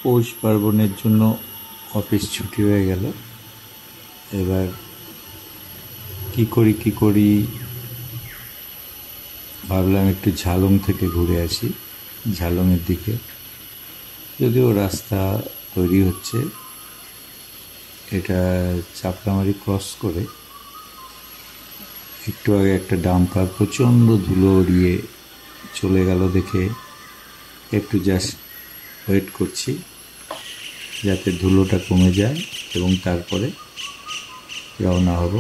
পৌষ পার্বণের জন্য অফিস ছুটি হয়ে গেল। এবার কি করি ভাবলাম একটু ঝালং থেকে ঘুরে আসি, ঝালংয়ের দিকে। যদিও রাস্তা তৈরি হচ্ছে, এটা চাপড়ামারি ক্রস করে একটু আগে একটা ডাম্পার প্রচণ্ড ধুলো উড়িয়ে চলে গেল দেখে একটু জাস্ট ওয়েট করছি যাতে ধুলোটা কমে যায় এবং তারপরে রওনা হব।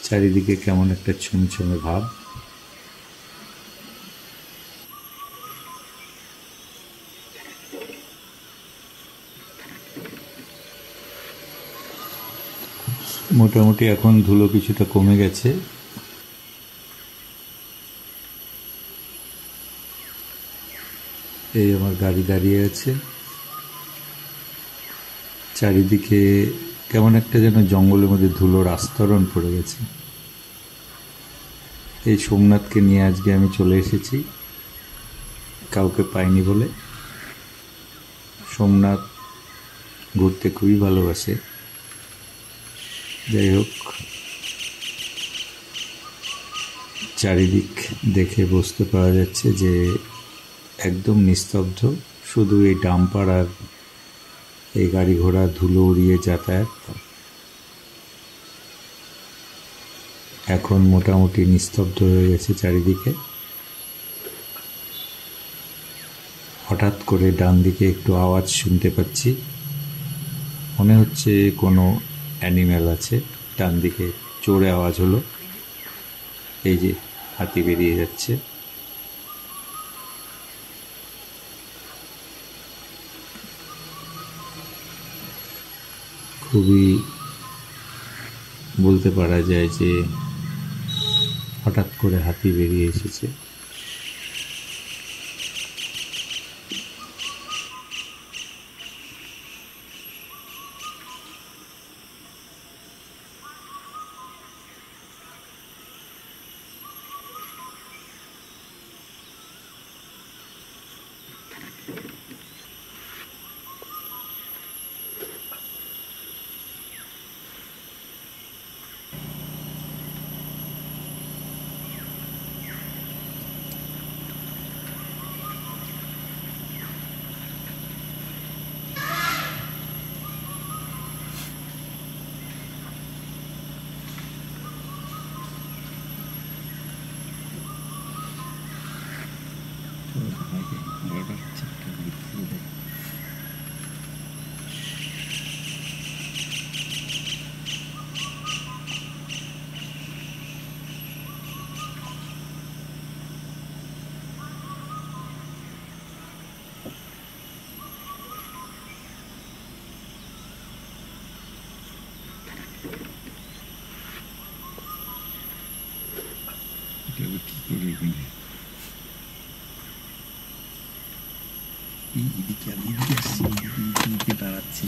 চারিদিকে কেমন একটা ছমছমে ভাব। মোটামুটি এখন ধুলো কিছুটা কমে গেছে। এই আমার গাড়ি দাঁড়িয়ে আছে, চারিদিকে কেমন একটা যেন জঙ্গলের মধ্যে ধুলোর আস্তরণ পড়ে গেছে। এই সোমনাথকে নিয়ে আজকে আমি চলে এসেছি, কাউকে পাইনি বলে। সোমনাথ ঘুরতে খুবই ভালোবাসে। যাই হোক, চারিদিক দেখে বুঝতে পারা যাচ্ছে যে একদম নিস্তব্ধ, শুধু এই ডাম্পার আর এই গাড়ি ঘোড়া ধুলো উড়িয়ে যাতায়াত। এখন মোটামুটি নিস্তব্ধ হয়ে গেছে চারিদিকে। হঠাৎ করে ডান দিকে একটু আওয়াজ শুনতে পাচ্ছি, মনে হচ্ছে কোনো অ্যানিম্যাল আছে। ডান দিকে জোরে আওয়াজ হলো, এই যে হাতি বেরিয়ে যাচ্ছে। খুবই বলতে পারা যায় যে হঠাৎ করে হাতি বেরিয়ে এসেছে। এদিকে দাঁড়াচ্ছি।